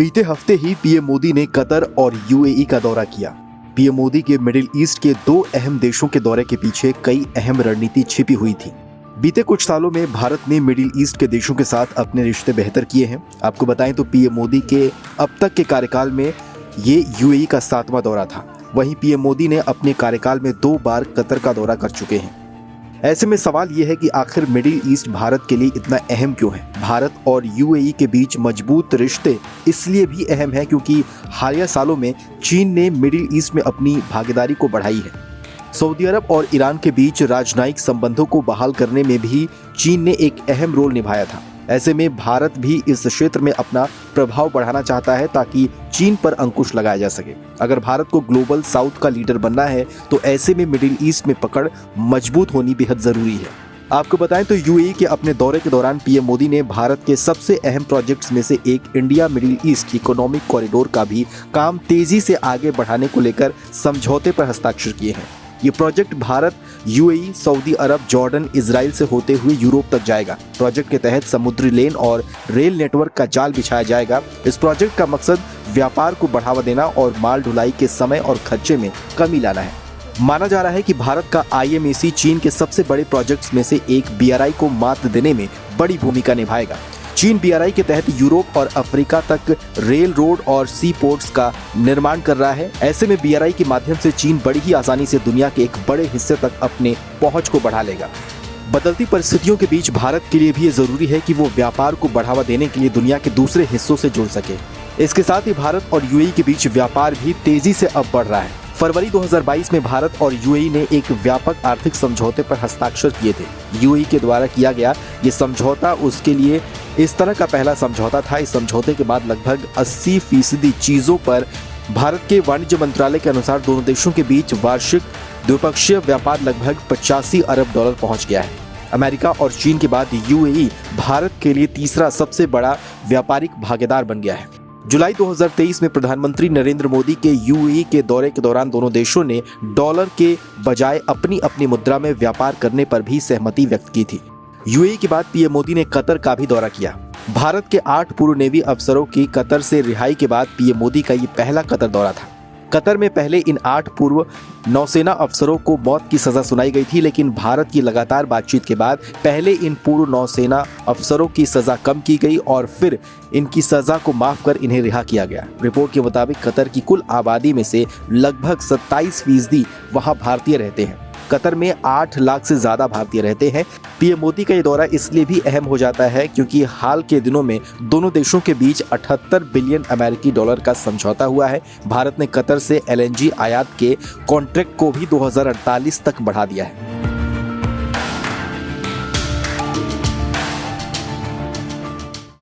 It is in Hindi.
बीते हफ्ते ही पीएम मोदी ने कतर और यूएई का दौरा किया। पीएम मोदी के मिडिल ईस्ट के दो अहम देशों के दौरे के पीछे कई अहम रणनीति छिपी हुई थी। बीते कुछ सालों में भारत ने मिडिल ईस्ट के देशों के साथ अपने रिश्ते बेहतर किए हैं। आपको बताएं तो पीएम मोदी के अब तक के कार्यकाल में ये यूएई का 7वां दौरा था। वहीं पीएम मोदी ने अपने कार्यकाल में 2 बार कतर का दौरा कर चुके हैं। ऐसे में सवाल यह है कि आखिर मिडिल ईस्ट भारत के लिए इतना अहम क्यों है। भारत और यूएई के बीच मजबूत रिश्ते इसलिए भी अहम है क्योंकि हालिया सालों में चीन ने मिडिल ईस्ट में अपनी भागीदारी को बढ़ाई है। सऊदी अरब और ईरान के बीच राजनयिक संबंधों को बहाल करने में भी चीन ने एक अहम रोल निभाया था। ऐसे में भारत भी इस क्षेत्र में अपना प्रभाव बढ़ाना चाहता है ताकि चीन पर अंकुश लगाया जा सके। अगर भारत को ग्लोबल साउथ का लीडर बनना है तो ऐसे में मिडिल ईस्ट में पकड़ मजबूत होनी बेहद जरूरी है। आपको बताएं तो यूएई के अपने दौरे के दौरान पीएम मोदी ने भारत के सबसे अहम प्रोजेक्ट्स में से एक India middle east economic corridor का भी काम तेजी से आगे बढ़ाने को लेकर समझौते पर हस्ताक्षर किए हैं। ये प्रोजेक्ट भारत, यूएई, सऊदी अरब, जॉर्डन, इजराइल से होते हुए यूरोप तक जाएगा। प्रोजेक्ट के तहत समुद्री लेन और रेल नेटवर्क का जाल बिछाया जाएगा। इस प्रोजेक्ट का मकसद व्यापार को बढ़ावा देना और माल ढुलाई के समय और खर्चे में कमी लाना है। माना जा रहा है कि भारत का आईएमएसी चीन के सबसे बड़े प्रोजेक्ट्स में से एक बीआरआई को मात देने में बड़ी भूमिका निभाएगा। चीन बीआरआई के तहत यूरोप और अफ्रीका तक रेल, रोड और सी पोर्ट्स का निर्माण कर रहा है। ऐसे में बीआरआई के माध्यम से चीन बड़ी ही आसानी से दुनिया के एक बड़े हिस्से तक अपने पहुंच को बढ़ा लेगा। बदलती परिस्थितियों के बीच भारत के लिए भी ये जरूरी है कि वो व्यापार को बढ़ावा देने के लिए दुनिया के दूसरे हिस्सों से जुड़ सके। इसके साथ ही भारत और यूएई के बीच व्यापार भी तेजी से अब बढ़ रहा है। फरवरी 2022 में भारत और यूएई ने एक व्यापक आर्थिक समझौते पर हस्ताक्षर किए थे। यूएई के द्वारा किया गया ये समझौता उसके लिए इस तरह का पहला समझौता था। इस समझौते के बाद लगभग 80% चीजों पर भारत के वाणिज्य मंत्रालय के अनुसार दोनों देशों के बीच वार्षिक द्विपक्षीय व्यापार लगभग 85 अरब डॉलर पहुंच गया है। अमेरिका और चीन के बाद यूएई भारत के लिए तीसरा सबसे बड़ा व्यापारिक भागीदार बन गया है। जुलाई 2023 में प्रधानमंत्री नरेंद्र मोदी के यूएई के दौरे के दौरान दोनों देशों ने डॉलर के बजाय अपनी अपनी मुद्रा में व्यापार करने पर भी सहमति व्यक्त की थी। यूएई के बाद पीएम मोदी ने कतर का भी दौरा किया। भारत के 8 पूर्व नेवी अफसरों की कतर से रिहाई के बाद पीएम मोदी का ये पहला कतर दौरा था। कतर में पहले इन 8 पूर्व नौसेना अफसरों को मौत की सजा सुनाई गई थी, लेकिन भारत की लगातार बातचीत के बाद पहले इन पूर्व नौसेना अफसरों की सजा कम की गई और फिर इनकी सजा को माफ कर इन्हें रिहा किया गया। रिपोर्ट के मुताबिक कतर की कुल आबादी में से लगभग 27% वहां भारतीय रहते हैं। कतर में 8 लाख से ज्यादा भारतीय रहते हैं। पीएम मोदी का ये दौरा इसलिए भी अहम हो जाता है क्योंकि हाल के दिनों में दोनों देशों के बीच 78 बिलियन अमेरिकी डॉलर का समझौता हुआ है। भारत ने कतर से एलएनजी आयात के कॉन्ट्रैक्ट को भी 2048 तक बढ़ा दिया है।